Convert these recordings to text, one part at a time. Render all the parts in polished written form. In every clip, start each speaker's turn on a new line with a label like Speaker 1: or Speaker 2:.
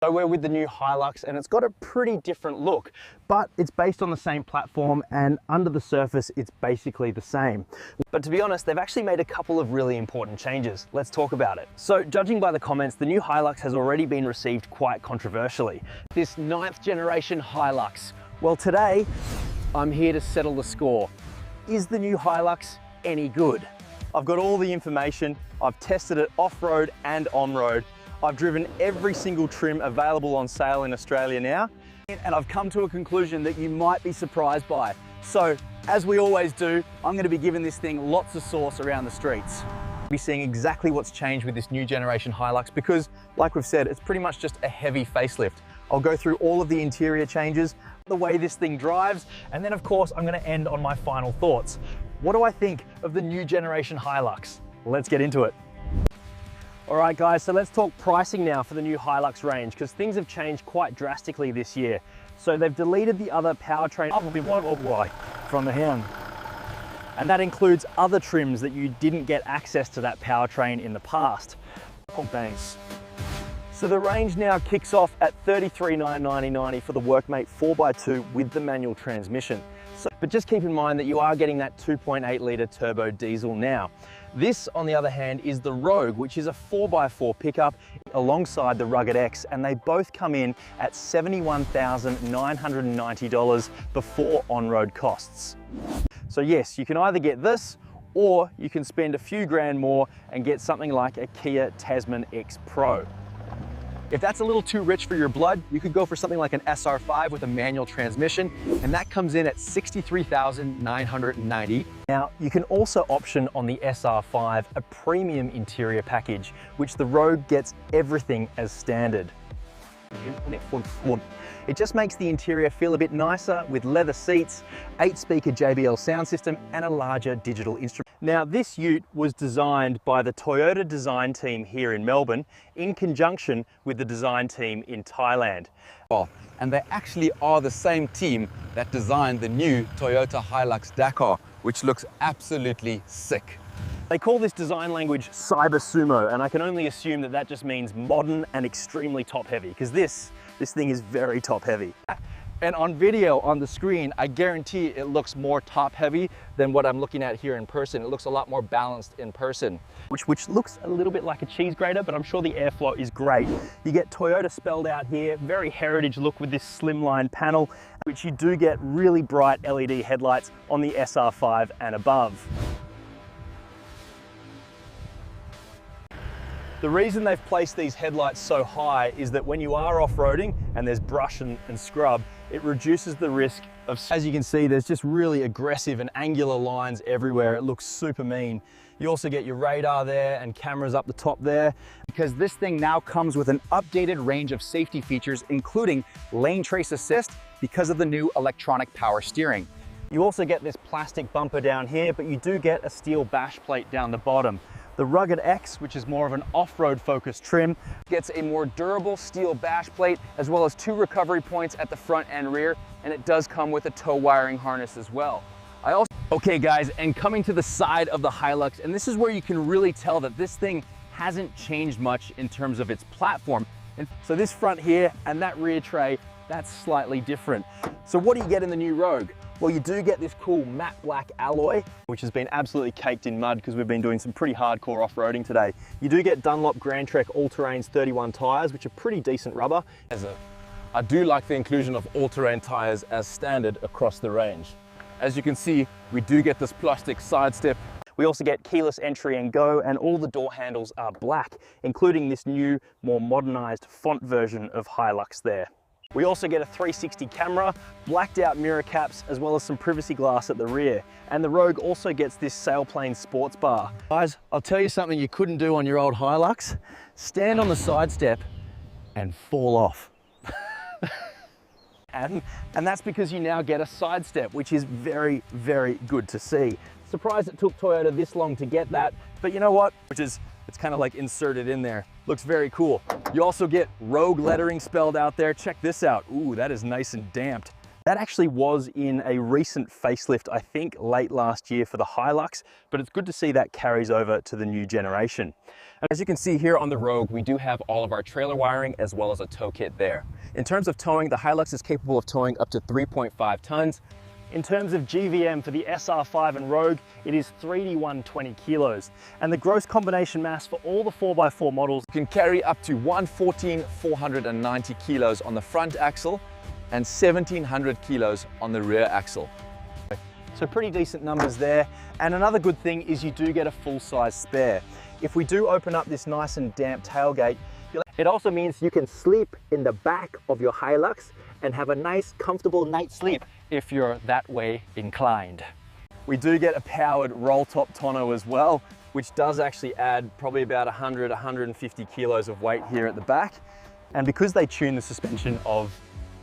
Speaker 1: So we're with the new HiLux and it's got a pretty different look, but it's based on the same platform and under the surface, it's basically the same. But to be honest, they've actually made a couple of really important changes. Let's talk about it. So judging by the comments, the new HiLux has already been received quite controversially. This 9th generation HiLux. Well, today I'm here to settle the score. Is the new HiLux any good? I've got all the information. I've tested it off-road and on-road. I've driven every single trim available on sale in Australia now, and I've come to a conclusion that you might be surprised by. So, as we always do, I'm going to be giving this thing lots of sauce around the streets. We'll be seeing exactly what's changed with this new generation HiLux because, like we've said, it's pretty much just a heavy facelift. I'll go through all of the interior changes, the way this thing drives, and then of course I'm going to end on my final thoughts. What do I think of the new generation HiLux? Let's get into it. All right guys, so let's talk pricing now for the new HiLux range because things have changed quite drastically this year. So they've deleted the other powertrain from the hand. And that includes other trims that you didn't get access to that powertrain in the past. Oh, thanks. So the range now kicks off at $33,990 for the Workmate 4x2 with the manual transmission. But just keep in mind that you are getting that 2.8 litre turbo diesel now. This, on the other hand, is the Rogue, which is a 4x4 pickup alongside the Rugged X, and they both come in at $71,990 before on-road costs. So yes, you can either get this, or you can spend a few grand more and get something like a Kia Tasman X Pro. If that's a little too rich for your blood, you could go for something like an SR5 with a manual transmission, and that comes in at $63,990. Now, you can also option on the SR5 a premium interior package, which the Rogue gets everything as standard. It just makes the interior feel a bit nicer with leather seats, 8-speaker JBL sound system, and a larger digital instrument. Now, this ute was designed by the Toyota design team here in Melbourne in conjunction with the design team in Thailand.
Speaker 2: And they actually are the same team that designed the new Toyota HiLux Dakar, which looks absolutely sick.
Speaker 1: They call this design language Cyber Sumo, and I can only assume that that just means modern and extremely top heavy, because this thing is very top heavy.
Speaker 3: And on video, on the screen, I guarantee it looks more top heavy than what I'm looking at here in person. It looks a lot more balanced in person.
Speaker 1: Which looks a little bit like a cheese grater, but I'm sure the airflow is great. You get Toyota spelled out here, very heritage look with this slimline panel, which you do get really bright LED headlights on the SR5 and above. The reason they've placed these headlights so high is that when you are off-roading and there's brush and scrub, it reduces the risk of, as you can see, there's just really aggressive and angular lines everywhere. It looks super mean. You also get your radar there and cameras up the top there.
Speaker 4: Because this thing now comes with an updated range of safety features, including lane trace assist because of the new electronic power steering.
Speaker 1: You also get this plastic bumper down here, but you do get a steel bash plate down the bottom. The Rugged X, which is more of an off-road focused trim, gets a more durable steel bash plate as well as 2 recovery points at the front and rear, and it does come with a tow wiring harness as well. Okay guys, and coming to the side of the HiLux, and this is where you can really tell that this thing hasn't changed much in terms of its platform. And so this front here and that rear tray, that's slightly different. So what do you get in the new Rogue? Well, you do get this cool matte black alloy, which has been absolutely caked in mud because we've been doing some pretty hardcore off-roading today. You do get Dunlop Grand Trek All-Terrains 31 tires, which are pretty decent rubber.
Speaker 2: I do like the inclusion of all-terrain tires as standard across the range. As you can see, we do get this plastic side step.
Speaker 1: We also get keyless entry and go, and all the door handles are black, including this new, more modernized font version of HiLux there. We also get a 360 camera, blacked out mirror caps, as well as some privacy glass at the rear. And the Rogue also gets this sailplane sports bar. Guys, I'll tell you something you couldn't do on your old HiLux. Stand on the side step and fall off. and that's because you now get a side step, which is very, very good to see. Surprised it took Toyota this long to get that, but you know what? It's kind of like inserted in there. Looks very cool. You also get Rogue lettering spelled out there. Check this out. Ooh, that is nice and damped. That actually was in a recent facelift, I think late last year for the HiLux, but it's good to see that carries over to the new generation.
Speaker 2: As you can see here on the Rogue, we do have all of our trailer wiring as well as a tow kit there. In terms of towing, the HiLux is capable of towing up to 3.5 tons.
Speaker 1: In terms of GVM for the SR5 and Rogue, it is 3D120 kilos. And the gross combination mass for all the 4x4 models
Speaker 3: can carry up to 490 kilos on the front axle and 1,700 kilos on the rear axle.
Speaker 1: So pretty decent numbers there. And another good thing is you do get a full-size spare. If we do open up this nice and damp tailgate, it also means you can sleep in the back of your HiLux and have a nice, comfortable night's sleep if you're that way inclined. We do get a powered roll-top tonneau as well, which does actually add probably about 150 kilos of weight here at the back. And because they tune the suspension of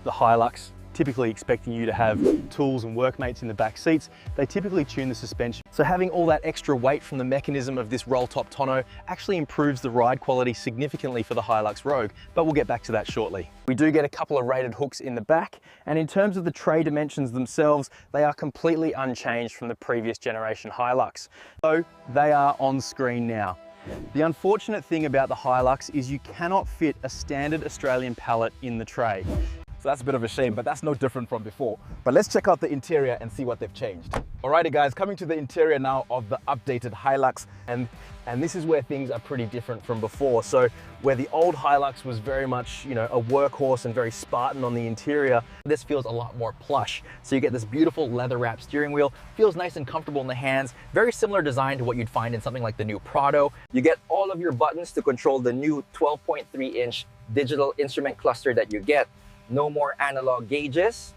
Speaker 1: the HiLux, typically expecting you to have tools and workmates in the back seats, they typically tune the suspension. So having all that extra weight from the mechanism of this roll-top tonneau actually improves the ride quality significantly for the HiLux Rogue, but we'll get back to that shortly. We do get a couple of rated hooks in the back, and in terms of the tray dimensions themselves, they are completely unchanged from the previous generation HiLux. So they are on screen now. The unfortunate thing about the HiLux is you cannot fit a standard Australian pallet in the tray.
Speaker 3: So that's a bit of a shame, but that's no different from before. But let's check out the interior and see what they've changed. Alrighty guys, coming to the interior now of the updated HiLux.
Speaker 1: And this is where things are pretty different from before. So where the old HiLux was very much, you know, a workhorse and very Spartan on the interior, this feels a lot more plush. So you get this beautiful leather wrapped steering wheel, feels nice and comfortable in the hands, very similar design to what you'd find in something like the new Prado. You get all of your buttons to control the new 12.3-inch digital instrument cluster that you get. No more analog gauges.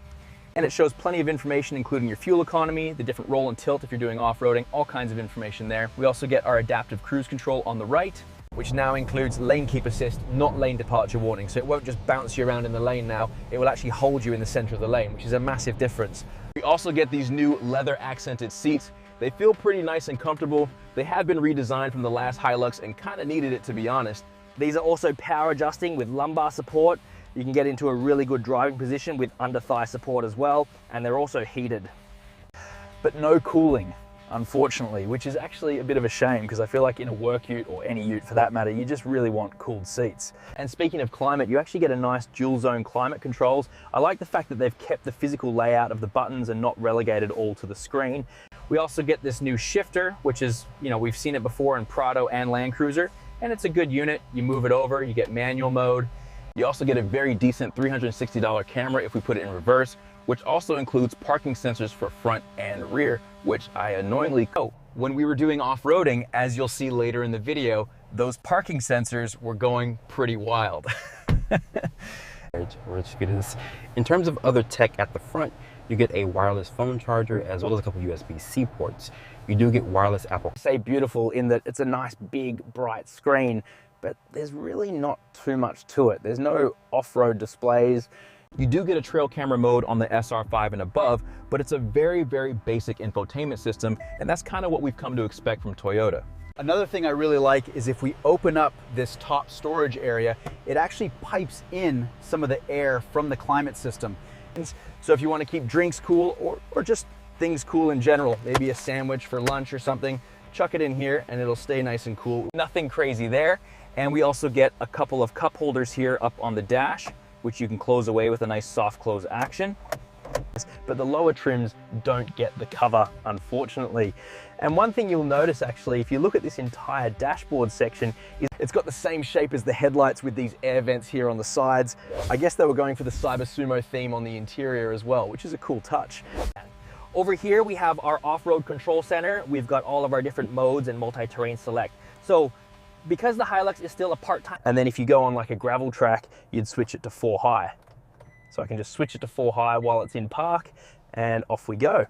Speaker 1: And it shows plenty of information, including your fuel economy, the different roll and tilt if you're doing off-roading, all kinds of information there. We also get our adaptive cruise control on the right, which now includes lane keep assist, not lane departure warning. So it won't just bounce you around in the lane now, it will actually hold you in the center of the lane, which is a massive difference.
Speaker 2: We also get these new leather accented seats. They feel pretty nice and comfortable. They have been redesigned from the last HiLux and kind of needed it, to be honest.
Speaker 1: These are also power adjusting with lumbar support. You can get into a really good driving position with under thigh support as well, and they're also heated.
Speaker 3: But no cooling, unfortunately, which is actually a bit of a shame because I feel like in a work ute, or any ute for that matter, you just really want cooled seats.
Speaker 1: And speaking of climate, you actually get a nice dual zone climate controls. I like the fact that they've kept the physical layout of the buttons and not relegated all to the screen. We also get this new shifter, which is, you know, we've seen it before in Prado and Land Cruiser, and it's a good unit. You move it over, you get manual mode.
Speaker 2: You also get a very decent $360 camera if we put it in reverse, which also includes parking sensors for front and rear, which I annoyingly when we were doing off-roading, as you'll see later in the video, those parking sensors were going pretty wild.
Speaker 5: In terms of other tech at the front, you get a wireless phone charger as well as a couple USB-C ports. You do get wireless Apple.
Speaker 1: Say beautiful in that it's a nice big bright screen, but there's really not too much to it. There's no off-road displays.
Speaker 2: You do get a trail camera mode on the SR5 and above, but it's a very, very basic infotainment system, and that's kind of what we've come to expect from Toyota.
Speaker 3: Another thing I really like is if we open up this top storage area, it actually pipes in some of the air from the climate system.
Speaker 1: So if you want to keep drinks cool or just things cool in general, maybe a sandwich for lunch or something, chuck it in here and it'll stay nice and cool. Nothing crazy there. And we also get a couple of cup holders here up on the dash, which you can close away with a nice soft close action. But the lower trims don't get the cover, unfortunately. And one thing you'll notice actually, if you look at this entire dashboard section, is it's got the same shape as the headlights with these air vents here on the sides. I guess they were going for the Cyber Sumo theme on the interior as well, which is a cool touch. Over here we have our off-road control center. We've got all of our different modes and multi-terrain select. So because the HiLux is still a part-time, and then if you go on like a gravel track, you'd switch it to 4 high. So I can just switch it to 4 high while it's in park and off we go.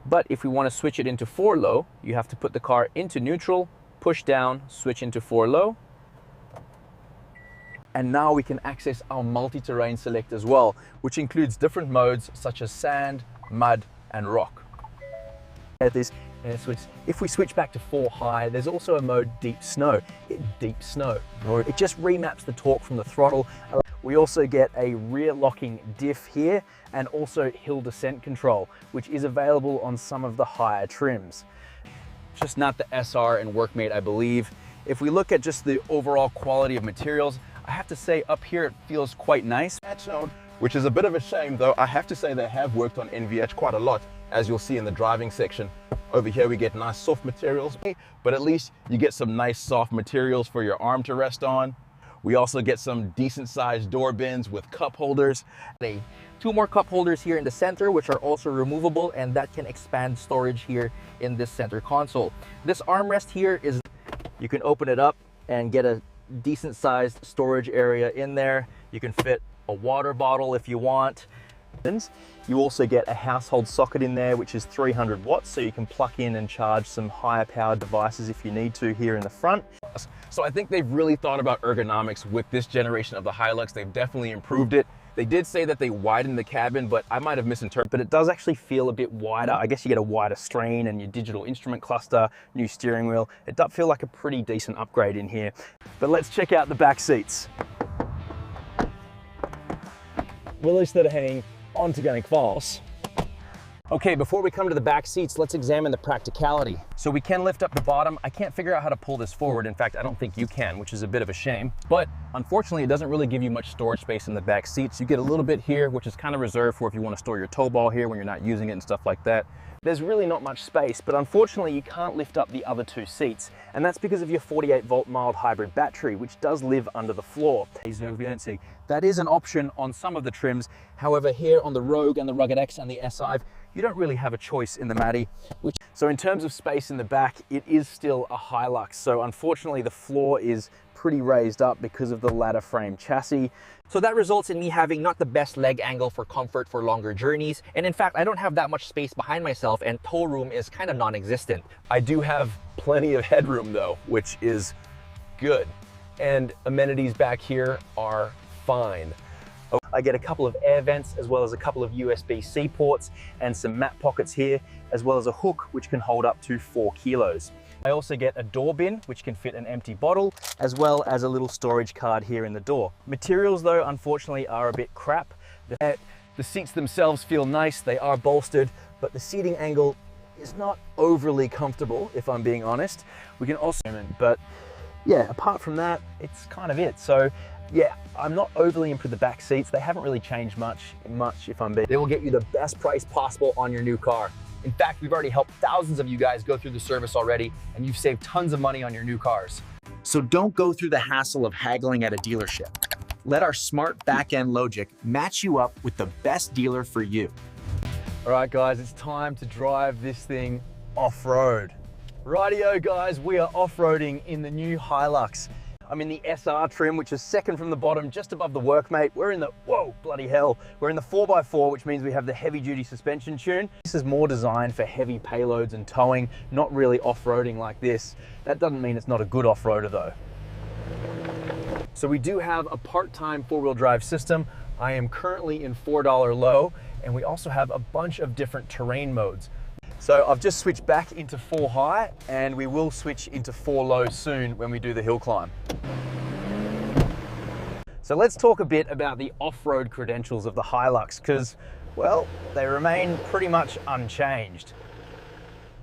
Speaker 1: But if we want to switch it into 4 low, you have to put the car into neutral, push down, switch into 4 low.
Speaker 3: And now we can access our multi-terrain select as well, which includes different modes such as sand, mud, and rock.
Speaker 1: If we switch back to 4 high, there's also a mode deep snow. Deep snow, or it just remaps the torque from the throttle. We also get a rear locking diff here and also hill descent control, which is available on some of the higher trims.
Speaker 2: Just not the SR and Workmate, I believe. If we look at just the overall quality of materials, I have to say up here it feels quite nice. Which is a bit of a shame though. I have to say they have worked on NVH quite a lot, as you'll see in the driving section. Over here we get nice soft materials, but at least you get some nice soft materials for your arm to rest on. We also get some decent sized door bins with cup holders.
Speaker 6: Two more cup holders here in the center, which are also removable, and that can expand storage here in this center console. This armrest here is, you can open it up and get a decent sized storage area in there. You can fit a water bottle if you want.
Speaker 1: You also get a household socket in there, which is 300 watts, so you can plug in and charge some higher powered devices if you need to here in the front.
Speaker 2: So I think they've really thought about ergonomics with this generation of the HiLux. They've definitely improved it. They did say that they widened the cabin, but I might have misinterpreted.
Speaker 1: But it does actually feel a bit wider. I guess you get a wider screen and your digital instrument cluster, new steering wheel. It does feel like a pretty decent upgrade in here. But let's check out the back seats. Willies that are hanging onto going false. Okay, before we come to the back seats, let's examine the practicality. So we can lift up the bottom. I can't figure out how to pull this forward. In fact, I don't think you can, which is a bit of a shame.
Speaker 2: But unfortunately, it doesn't really give you much storage space in the back seats. You get a little bit here, which is kind of reserved for if you want to store your tow ball here when you're not using it and stuff like that.
Speaker 1: There's really not much space, but unfortunately you can't lift up the other two seats. And that's because of your 48-volt mild hybrid battery, which does live under the floor.
Speaker 3: That is an option on some of the trims. However, here on the Rogue and the Rugged X and the S5, you don't really have a choice in the Matty.
Speaker 1: So in terms of space in the back, it is still a HiLux. So unfortunately the floor is pretty raised up because of the ladder frame chassis.
Speaker 6: So that results in me having not the best leg angle for comfort for longer journeys. And in fact, I don't have that much space behind myself, and tow room is kind of non-existent.
Speaker 2: I do have plenty of headroom though, which is good. And amenities back here are fine.
Speaker 1: I get a couple of air vents as well as a couple of USB-C ports and some mat pockets here, as well as a hook which can hold up to 4 kilos. I also get a door bin which can fit an empty bottle, as well as a little storage card here in the door. Materials though, unfortunately, are a bit crap.
Speaker 3: The seats themselves feel nice, they are bolstered, but the seating angle is not overly comfortable, if I'm being honest. We can also,
Speaker 1: but yeah, apart from that, it's kind of it. So yeah, I'm not overly impressed with the back seats. They haven't really changed much if I'm being.
Speaker 6: They will get you the best price possible on your new car. In fact, we've already helped thousands of you guys go through the service already, and you've saved tons of money on your new cars.
Speaker 4: So don't go through the hassle of haggling at a dealership. Let our smart back-end logic match you up with the best dealer for you.
Speaker 3: all right guys, it's time to drive this thing off-road. Rightio guys, we are off-roading in the new HiLux.
Speaker 1: I'm in the SR trim, which is second from the bottom, just above the Workmate. We're in the, whoa, bloody hell. We're in the 4x4, which means we have the heavy duty suspension tune. This is more designed for heavy payloads and towing, not really off-roading like this. That doesn't mean it's not a good off-roader though. So we do have a part-time four-wheel drive system. I am currently in $4 low, and we also have a bunch of different terrain modes. So I've just switched back into 4 high, and we will switch into 4 low soon when we do the hill climb. So let's talk a bit about the off-road credentials of the HiLux, because, well, they remain pretty much unchanged.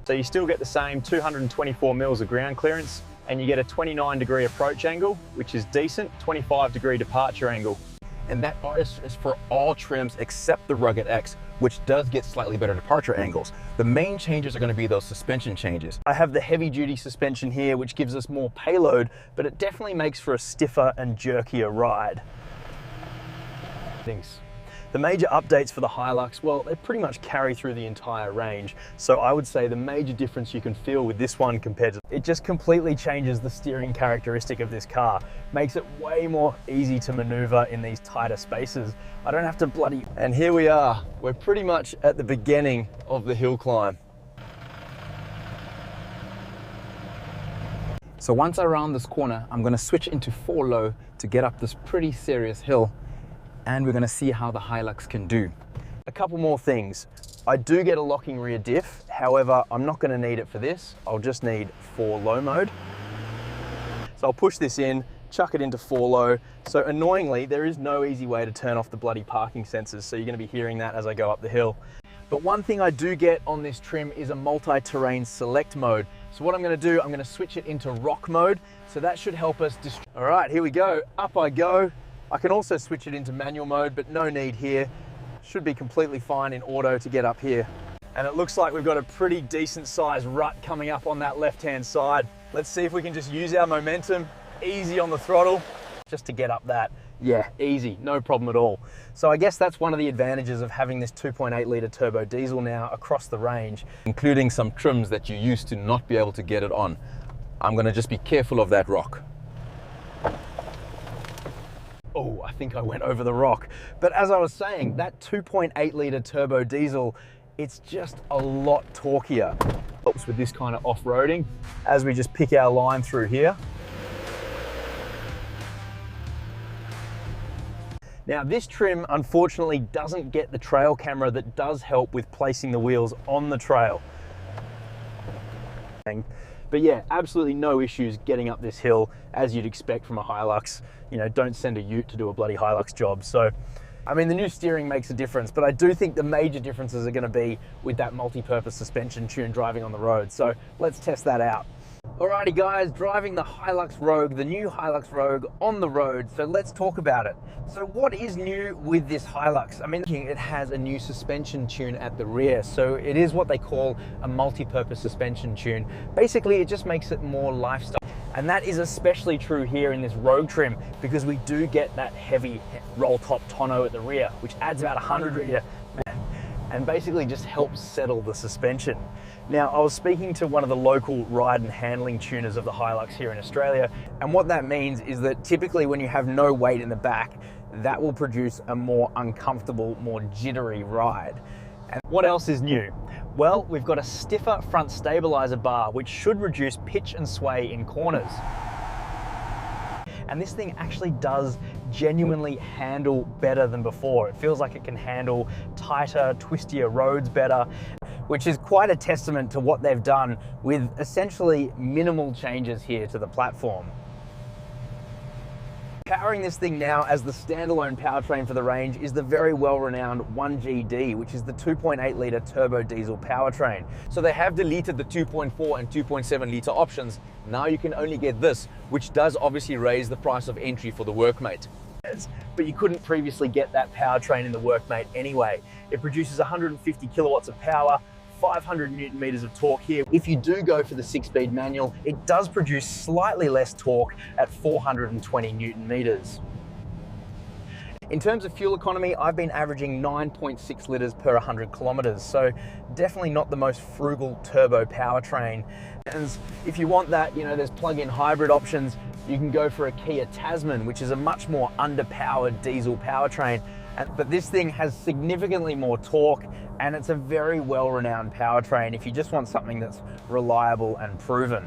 Speaker 1: So you still get the same 224 mils of ground clearance, and you get a 29-degree approach angle, which is decent, 25-degree departure angle.
Speaker 2: And that is for all trims except the Rugged X, which does get slightly better departure angles. The main changes are going to be those suspension changes.
Speaker 1: I have the heavy duty suspension here, which gives us more payload, but it definitely makes for a stiffer and jerkier ride. The major updates for the HiLux, well, they pretty much carry through the entire range. So I would say the major difference you can feel with this one compared to, it just completely changes the steering characteristic of this car. Makes it way more easy to maneuver in these tighter spaces. I don't have to bloody,
Speaker 3: and here we are. We're pretty much at the beginning of the hill climb.
Speaker 2: So once I round this corner, I'm going to switch into 4 low to get up this pretty serious hill. And we're going to see how the HiLux can do.
Speaker 1: A couple more things. I do get a locking rear diff. However, I'm not going to need it for this. I'll just need 4 low mode. So I'll push this in chuck it into 4 low. So annoyingly, there is no easy way to turn off the bloody parking sensors, so you're gonna be hearing that as I go up the hill. But one thing I do get on this trim is a multi-terrain select mode. So what I'm gonna do, I'm gonna switch it into rock mode, so that should help us All right, here we go, up I go. I can also switch it into manual mode, but no need here. Should be completely fine in auto to get up here. And it looks like we've got a pretty decent sized rut coming up on that left-hand side. Let's see if we can just use our momentum, easy on the throttle, just to get up that. Yeah, easy, no problem at all. So I guess that's one of the advantages of having this 2.8 litre turbo diesel now across the range.
Speaker 2: Including some trims that you used to not be able to get it on. I'm gonna just be careful of that rock.
Speaker 1: Oh, I think I went over the rock. But as I was saying, that 2.8 litre turbo diesel, it's just a lot torquier. Helps with this kind of off-roading as we just pick our line through here. Now this trim unfortunately doesn't get the trail camera that does help with placing the wheels on the trail. But yeah, absolutely no issues getting up this hill as you'd expect from a HiLux. You know, don't send a ute to do a bloody HiLux job. So, I mean, the new steering makes a difference, but I do think the major differences are gonna be with that multi-purpose suspension tune driving on the road. So let's test that out. Alrighty guys, driving the HiLux Rogue, the new HiLux Rogue on the road. So let's talk about it. So what is new with this HiLux? I mean, it has a new suspension tune at the rear. So it is what they call a multi-purpose suspension tune. Basically, it just makes it more lifestyle. And that is especially true here in this Rogue trim because we do get that heavy roll top tonneau at the rear, which adds about 100 and basically just helps settle the suspension. Now, I was speaking to one of the local ride and handling tuners of the HiLux here in Australia, and what that means is that typically when you have no weight in the back, that will produce a more uncomfortable, more jittery ride. And what else is new? Well, we've got a stiffer front stabilizer bar, which should reduce pitch and sway in corners. And this thing actually does genuinely handle better than before. It feels like it can handle tighter, twistier roads better, which is quite a testament to what they've done with essentially minimal changes here to the platform. Powering this thing now as the standalone powertrain for the range is the very well-renowned 1GD, which is the 2.8 litre turbo diesel powertrain. So they have deleted the 2.4 and 2.7 litre options. Now you can only get this, which does obviously raise the price of entry for the Workmate. But you couldn't previously get that powertrain in the Workmate anyway. It produces 150 kilowatts of power, 500 Newton meters of torque here. If you do go for the 6-speed manual, it does produce slightly less torque at 420 Newton meters. In terms of fuel economy, I've been averaging 9.6 litres per 100 kilometers, so definitely not the most frugal turbo powertrain. And if you want that, you know, there's plug-in hybrid options. You can go for a Kia Tasman, which is a much more underpowered diesel powertrain. But this thing has significantly more torque, and it's a very well-renowned powertrain if you just want something that's reliable and proven.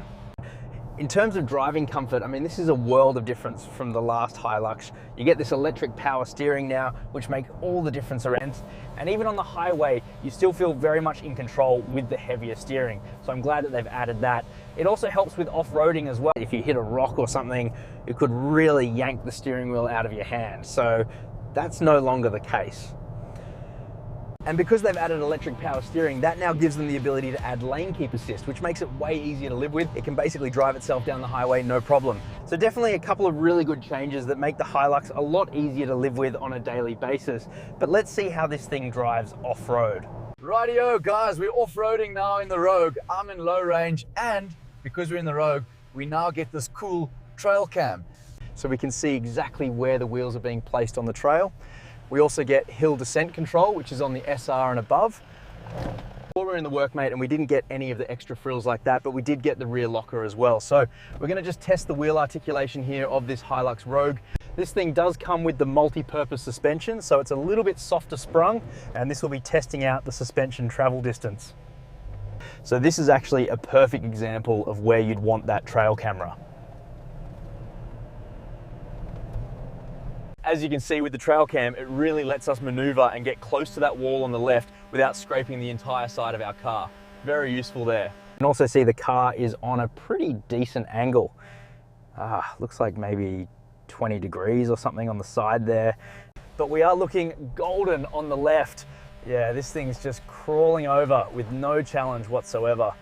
Speaker 1: In terms of driving comfort, I mean, this is a world of difference from the last HiLux. You get this electric power steering now, which makes all the difference around. And even on the highway, you still feel very much in control with the heavier steering. So I'm glad that they've added that. It also helps with off-roading as well. If you hit a rock or something, it could really yank the steering wheel out of your hand. So that's no longer the case. And because they've added electric power steering, that now gives them the ability to add lane keep assist, which makes it way easier to live with. It can basically drive itself down the highway, no problem. So definitely a couple of really good changes that make the HiLux a lot easier to live with on a daily basis. But let's see how this thing drives off-road.
Speaker 3: Rightio guys, we're off-roading now in the Rogue. I'm in low range, and because we're in the Rogue, we now get this cool trail cam.
Speaker 1: So we can see exactly where the wheels are being placed on the trail. We also get hill descent control, which is on the SR and above. Before we were in the Workmate and we didn't get any of the extra frills like that, but we did get the rear locker as well. So we're gonna just test the wheel articulation here of this HiLux Rogue. This thing does come with the multi-purpose suspension, so it's a little bit softer sprung, and this will be testing out the suspension travel distance. So this is actually a perfect example of where you'd want that trail camera. As you can see with the trail cam, it really lets us maneuver and get close to that wall on the left without scraping the entire side of our car. Very useful there. You can also see the car is on a pretty decent angle.
Speaker 3: looks like maybe 20 degrees or something on the side there. But we are looking golden on the left. Yeah, this thing's just crawling over with no challenge whatsoever.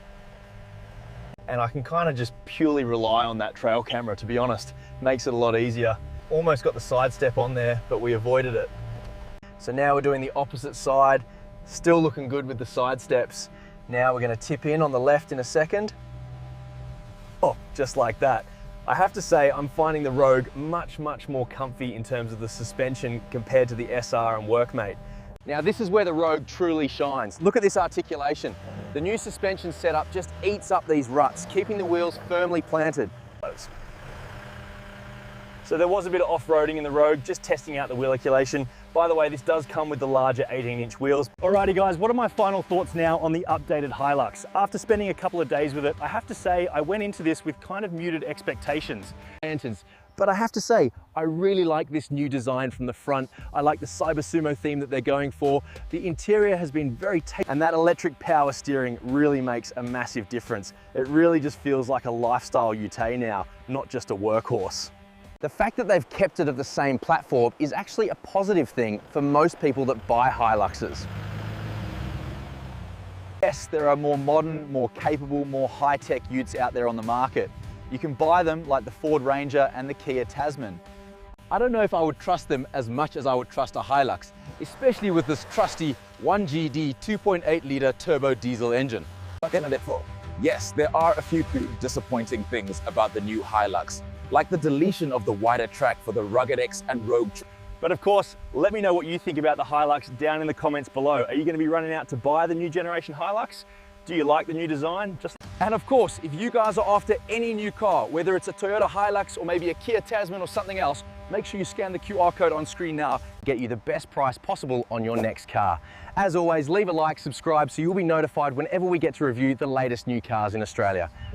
Speaker 1: And I can kind of just purely rely on that trail camera, to be honest. Makes it a lot easier. Almost got the side step on there, but we avoided it. So now we're doing the opposite side. Still looking good with the side steps. Now we're going to tip in on the left in a second. Oh, just like that. I have to say, I'm finding the Rogue much more comfy in terms of the suspension compared to the SR and Workmate. Now this is where the Rogue truly shines. Look at this articulation. The new suspension setup just eats up these ruts, keeping the wheels firmly planted. So there was a bit of off-roading in the Rogue, just testing out the wheel articulation. By the way, this does come with the larger 18-inch wheels.
Speaker 3: Alrighty guys, what are my final thoughts now on the updated HiLux? After spending a couple of days with it, I have to say I went into this with kind of muted expectations.
Speaker 1: But I have to say, I really like this new design from the front. I like the Cyber Sumo theme that they're going for. The interior has been very and that electric power steering really makes a massive difference. It really just feels like a lifestyle UT now, not just a workhorse. The fact that they've kept it at the same platform is actually a positive thing for most people that buy HiLuxes.
Speaker 4: Yes, there are more modern, more capable, more high-tech utes out there on the market. You can buy them like the Ford Ranger and the Kia Tasman.
Speaker 2: I don't know if I would trust them as much as I would trust a HiLux, especially with this trusty 1GD 2.8-litre turbo diesel engine.
Speaker 7: Yes, there are a few disappointing things about the new HiLux, like the deletion of the wider track for the Rugged X and Rogue.
Speaker 3: But of course, let me know what you think about the HiLux down in the comments below. Are you going to be running out to buy the new generation HiLux? Do you like the new design?
Speaker 4: And of course, if you guys are after any new car, whether it's a Toyota HiLux or maybe a Kia Tasman or something else, make sure you scan the QR code on screen now.
Speaker 1: Get you the best price possible on your next car. As always, leave a like, subscribe so you'll be notified whenever we get to review the latest new cars in Australia.